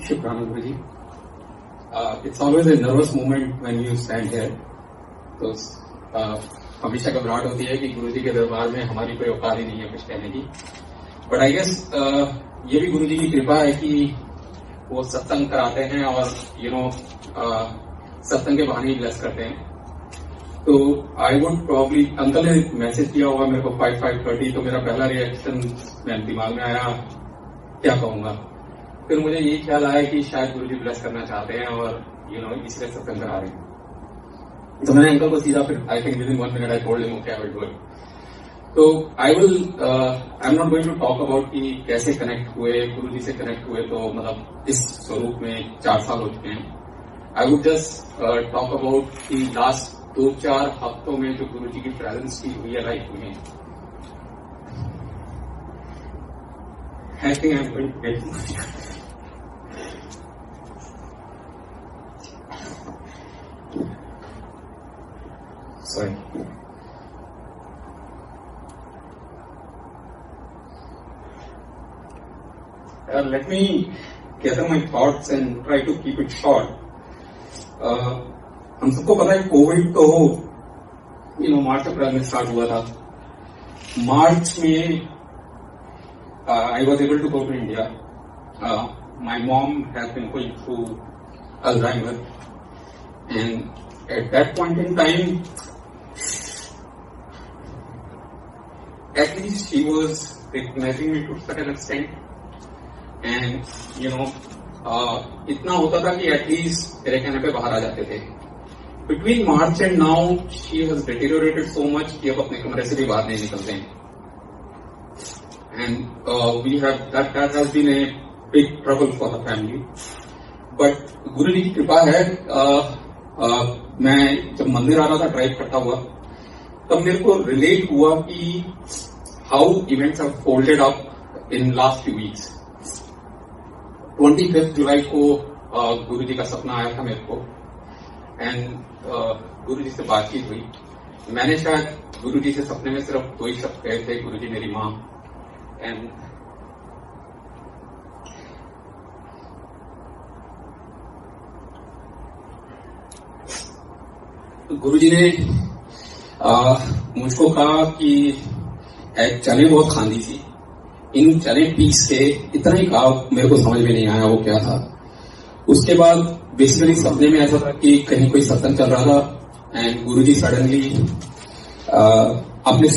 Shukran, Guruji. It's always a nervous moment when you stand here. तो हमेशा घबराहट होती है कि गुरुजी के दरबार में हमारी कोई औकात ही नहीं है कुछ कहने की. बट आई गेस ये भी गुरुजी की कृपा है कि वो सत्संग कराते हैं और सत्संग के बहाने ही ब्लेस करते हैं. तो आई वुड प्रॉब्ली अंकल ने मैसेज किया होगा मेरे को 5:30, तो मेरा पहला रिएक्शन मेरे दिमाग में आया क्या कहूंगा. फिर मुझे यही ख्याल आया कि शायद गुरुजी ब्लेस करना चाहते हैं और इसलिए सत्संग करा रहे हैं. तो मैंने अंकल को सीधा फिर I think within 1 minute I told him okay I will do it. तो I am not going to talk about कि कैसे कनेक्ट हुए, गुरुजी से कनेक्ट हुए. तो मतलब इस स्वरूप में 4 साल हो चुके हैं. I would just talk about कि लास्ट 2-4 हफ्तों में जो गुरुजी की प्रेजेंस की हुई है लाइफ में. I think I am going to get sorry. Let me gather my thoughts and try to keep it short. हम सबको पता है कोविड तो मार्च अप्रैल में स्टार्ट हुआ था. मार्च में I was able to go to India. My mom has been going through Alzheimer, and at that point in time, at least she was recognizing me to such an extent, and इतना होता था कि at least मेरे कहने पे बाहर आ जाते थे. Between March and now she has deteriorated so much कि अब अपने कमरे से भी बाहर नहीं निकलते हैं. And we have that has been a big trouble for the family. But Guruji की कृपा है. मैं जब मंदिर आ रहा था ड्राइव करता हुआ, तब मेरे को रिलेट हुआ कि how events have folded up in last few weeks. 25 जुलाई को गुरुजी का सपना आया था मेरे को, एंड गुरुजी से बातचीत हुई. मैंने शायद गुरुजी से सपने में सिर्फ 2 ही शब्द कहे थे, गुरुजी मेरी माँ. एंड गुरुजी ने मुझको कहा कि चने बहुत खांदी थी, इन चने पीस के इतना ही कहा. मेरे को समझ में नहीं आया वो क्या था. उसके बाद बेसिकली सपने में ऐसा था कि कहीं कोई सत्संग चल रहा था एंड गुरुजी सडनली अपने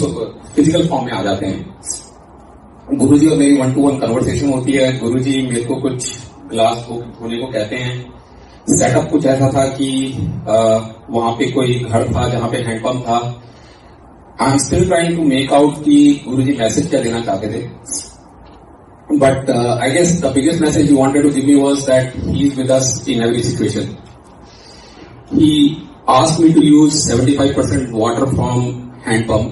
फिजिकल फॉर्म में आ जाते हैं. गुरुजी और मेरी 1-to-1 कन्वर्सेशन होती है. गुरुजी मेरे को कुछ ग्लास धोने को कहते हैं. सेटअप कुछ ऐसा था कि वहां पे कोई घर था जहां पे हैंडपंप था. I am still trying to make out कि गुरुजी मैसेज क्या देना चाहते थे. But I guess the biggest message you wanted to give me was that he is with us in every situation. He asked me to use 75% water from handpump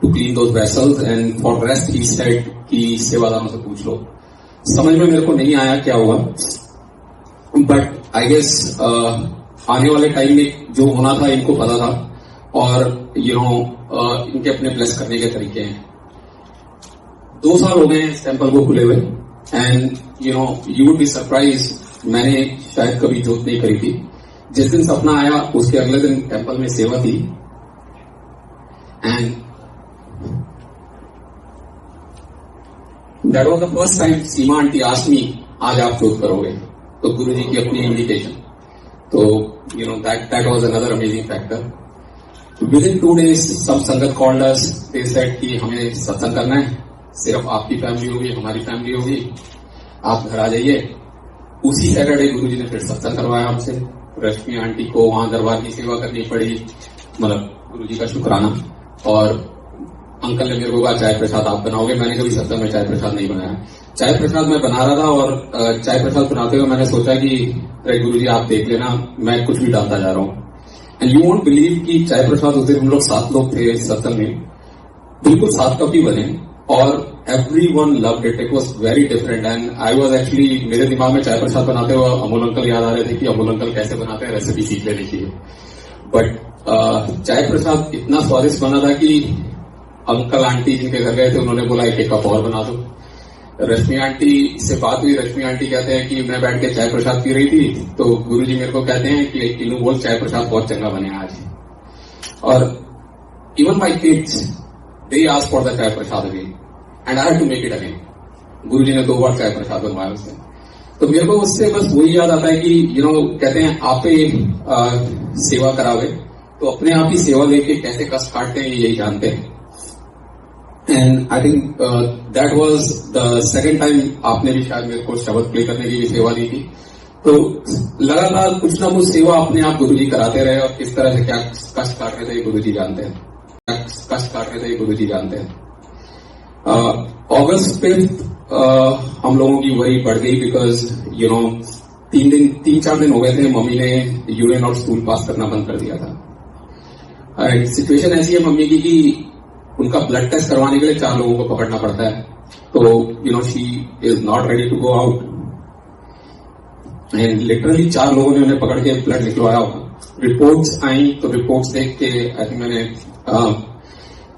to clean those vessels, and for rest he said कि सेवादारों से पूछ लो. समझ में मेरे को नहीं आया क्या हुआ, बट आई गेस आने वाले टाइम में जो होना था इनको पता था, और इनके अपने ब्लेस करने के तरीके हैं. 2 साल हो गए टेम्पल को खुले हुए, and you would be surprise, मैंने शायद कभी जोत नहीं करी थी. जिस दिन सपना आया उसके अगले दिन टेम्पल में सेवा थी, and that was the first time Seema aunty asked me आज आप जोत करोगे, तो गुरुजी की अपनी इन्विटेशन. तो that was another amazing factor. Within 2 days सब संगत कॉल्ड अस, दे सेड कि हमें सत्संग करना है, सिर्फ आपकी फैमिली होगी, हमारी फैमिली होगी, आप घर आ जाइए. उसी सैटरडे गुरुजी ने फिर सत्संग करवाया हमसे. रश्मि आंटी को वहां दरबार की सेवा करनी पड़ी, मतलब गुरुजी का शुक्राना. और अंकल ने मेरे को कहा चाय प्रसाद आप बनाओगे. मैंने कभी सत्संग में चाय प्रसाद नहीं बनाया. चाय प्रसाद मैं बना रहा था, और चाय प्रसाद बनाते हुए मैंने सोचा कि अरे गुरुजी आप देख लेना, मैं कुछ भी डालता जा रहा हूं. एंड यू वोंट बिलीव कि चाय प्रसाद उस दिन हम लोग 7 लोग थे सत्संग में, बिल्कुल 7 कप ही बने, और everyone loved it. It was very different, and I was actually, मेरे दिमाग में चाय प्रसाद बनाते हुए अमोल अंकल याद आ रहे थे कि अमोल अंकल कैसे बनाते हैं, रेसिपी सीख लेनी चाहिए. बट चाय प्रसाद इतना स्वादिष्ट बना था कि अंकल आंटी जिनके घर गए थे उन्होंने बोला एक कप और बना दो। रश्मि आंटी से बात हुई, रश्मि आंटी कहते हैं कि मैं बैठ के चाय प्रसाद पी रही थी तो गुरुजी मेरे को कहते हैं कि एक किलो बोल चाय प्रसाद बहुत चंगा बने आज। और even my kids they ask for the chai prasad again and I have to make it again. Guruji ने 2 बार चाय प्रसाद बनवाया उससे। तो मेरे को उससे बस वही याद आता है कि कहते हैं आपे सेवा करावे तो अपने आप ही सेवा लेके कैसे कष्ट काटते हैं यही जानते हैं। And I think that was the second time आपने भी शायद मेरे को शब्द प्ले करने की भी सेवा दी थी। तो लगातार कुछ ना कुछ सेवा अपने आप गुरुजी कराते रहे और किस तरह से क्या कष्ट काट रहे थे गुरुजी जानते हैं, क्या कष्ट काट रहे थे गुरुजी जानते हैं। अगस्त 5 हम लोगों की वही बढ़ गई बिकॉज 3-4 दिन हो गए थे मम्मी ने यूरिन और स्टूल पास करना बंद कर दिया था। सिचुएशन ऐसी है मम्मी की कि उनका ब्लड टेस्ट करवाने के लिए 4 लोगों को पकड़ना पड़ता है। तो she is not ready to go out and literally 4 लोगों ने उन्हें पकड़ के ब्लड निकलवाया। रिपोर्ट्स आई तो रिपोर्ट्स देख के आई थिंक मैंने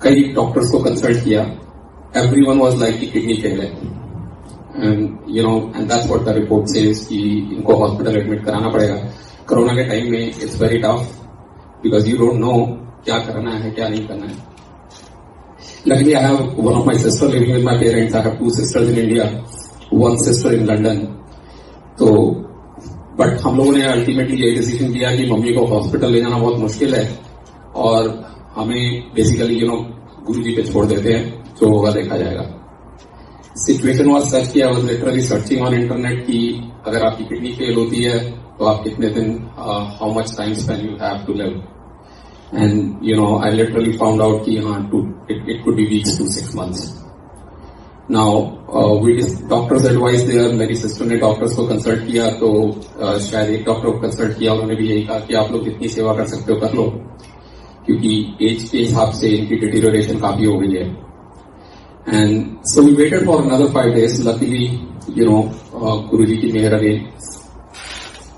कई डॉक्टर्स को कंसल्ट किया। एवरीवन वाज लाइक कि किडनी फेल है and that's what the report says कि इनको हॉस्पिटल एडमिट कराना पड़ेगा। कोरोना के टाइम में it's very tough because you don't know क्या करना है क्या नहीं करना है। Luckily, I have one of my sister living with my parents. I have 2 sisters in India, 1 sister in London. तो बट हम लोगों ने अल्टीमेटली ये डिसीजन किया कि मम्मी को हॉस्पिटल ले जाना बहुत मुश्किल है और हमें बेसिकली गुरुजी पे छोड़ देते हैं, जो होगा देखा जाएगा। सिचुएशन वाज सच कि I was literally searching on internet कि अगर आपकी किडनी फेल होती है तो आप कितने दिन how much time spend you have to live and I literally found out कि it could be weeks to 6 months. Now doctors advice there, मेरी सिस्टर ने डॉक्टर्स को कंसल्ट किया तो शायद एक डॉक्टर को कंसल्ट किया, उन्होंने भी यही कहा कि आप लोग जितनी सेवा कर सकते हो कर लो क्योंकि एज के हिसाब से इनकी डिटीरियोरेशन काफी हो गई है। And so we waited for another 5 days. Luckily Guruji की मेहर अगेन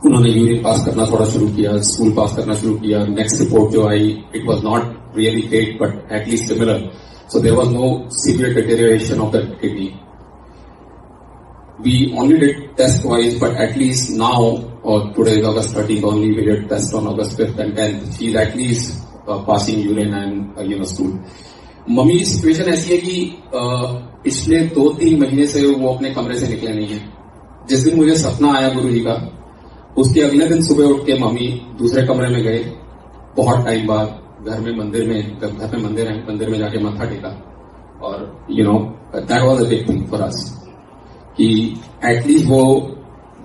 उन्होंने यूरिन पास करना थोड़ा शुरू किया, स्टूल पास करना शुरू किया। नेक्स्ट रिपोर्ट जो आई it was not really great but at least similar, so there was no severe deterioration of the kidney. We only did test wise but at least now और today is August 13th only we did test on August 5th and 10th. She is at least passing urine and stool. Mummy की situation ऐसी है कि पिछले 2-3 महीने से वो अपने कमरे से निकले नहीं है। जिस दिन मुझे सपना आया गुरुजी का उसके अगले दिन सुबह उठ के मम्मी दूसरे कमरे में गए, बहुत टाइम बाद घर में मंदिर है, मंदिर में जाके मत्था टेका और that was a big thing for us कि एटलीस्ट वो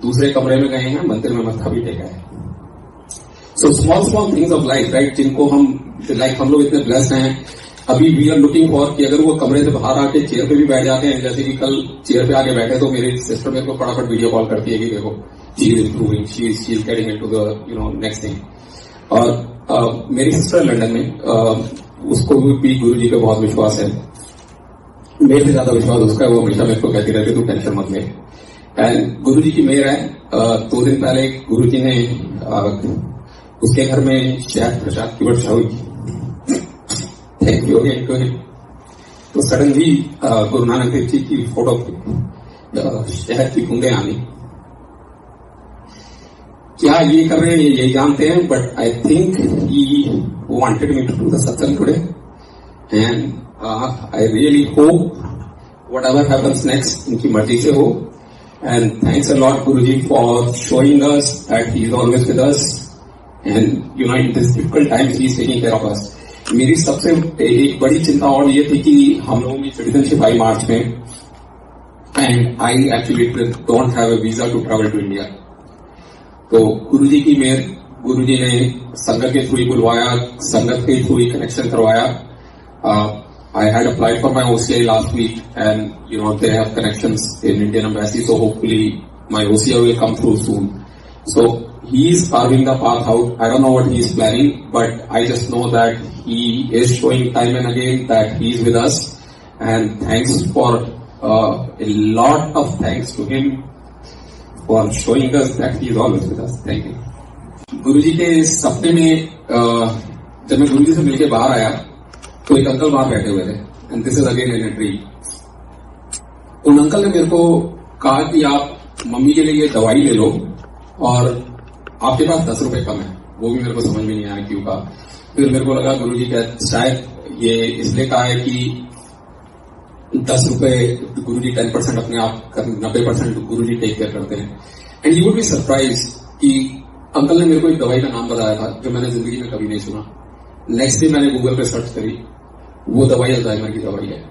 दूसरे कमरे में गए हैं, मंदिर में मत्था भी टेका है। So small things of life right, जिनको हम लोग इतने ब्लेस्ड हैं। अभी वी आर लुकिंग फॉर कि अगर वो कमरे से बाहर आके चेयर पे भी बैठ जाते हैं, जैसे कि कल चेयर पे आके बैठे तो मेरी सिस्टर मेरे को फटाफट वीडियो कॉल करती है कि देखो she is improving, she is getting into the next thing. और मेरी सिस्टर लंदन में उसको भी गुरुजी पे बहुत विश्वास है, मेरे से ज्यादा विश्वास उसका है। वो हमेशा मेरे को कहती रहती तू टेंशन मत ले। एंड गुरुजी की मेहर है, 2 दिन पहले गुरुजी ने उसके घर में शहद प्रसाद की वर्षा हुई। Thank you again to him. तो सडनली गुरु नानक देव जी की फोटो शहद की बूंदे आनी। क्या ये कर रहे हैं ये जानते हैं but I think he wanted me to do the satsang today and I really hope whatever happens next इनकी मर्जी से हो। And thanks a lot Guruji for showing us that he is always with us and in this difficult times he is taking care of us. मेरी सबसे एक बड़ी चिंता और ये थी कि हम लोगों की सिटीजनशिप आई मार्च में and I actually don't have a visa to travel to India. तो गुरुजी की मेहर, गुरुजी ने संगत के थ्रू ही बुलवाया, संगत के थ्रू ही कनेक्शन करवाया। I had applied for my OCI last week and they have connections in Indian embassy, so hopefully my OCI will come through soon. So he is carving the path out. I don't know what he is planning, but I just know that he is showing time and again that he is with us, and thanks for a lot of thanks to him for showing us that he is always with us. Thank you. गुरुजी के सपने में जब मैं गुरुजी से मिलके बाहर आया तो एक अंकल वहां बैठे हुए थे। And this is again in a dream. उन अंकल ने मेरे को कहा कि आप मम्मी के लिए ये दवाई ले लो और आपके पास 10 रुपए कम है। वो भी मेरे को समझ में नहीं आया क्यों कहा। फिर मेरे को लगा गुरुजी का शायद ये इसलिए कहा है कि 10 रुपए गुरुजी 10% अपने आप 90% गुरुजी टेक केयर करते हैं। And you would be surprise कि अंकल ने मेरे को एक दवाई का नाम बताया था जो मैंने जिंदगी में कभी नहीं सुना। नेक्स्ट डे मैंने गूगल पे सर्च करी, वो दवाई अल्जाइमर की दवाई है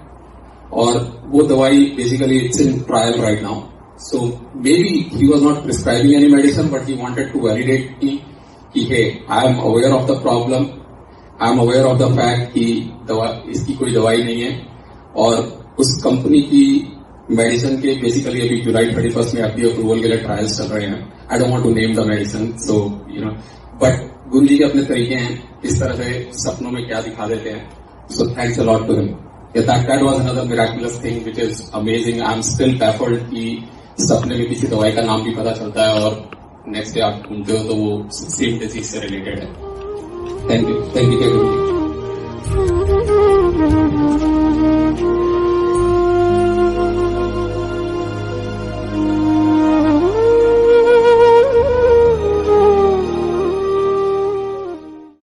और वो दवाई basically it's in trial right now. So maybe he was not prescribing any medicine but he wanted to validate me कि hey I am aware of the problem, I am aware of the fact कि इसकी कोई दवाई नहीं है। और उस company की मेडिसिन के बेसिकली अभी जुलाई 31 में एफडीए अप्रूवल के लिए ट्रायल्स चल रहे हैं। I don't want to name the medicine, so you know, but Guru ji के अपने तरीके हैं, इस तरह से सपनों में क्या दिखा देते हैं। So thanks a lot to him. That was another miraculous thing which is amazing. I'm still baffled कि सपने में किसी दवाई का नाम भी पता चलता है और नेक्स्ट डे आप ढूंढते हो तो वो सेम डिजीज से रिलेटेड है। Thank you Guru ji.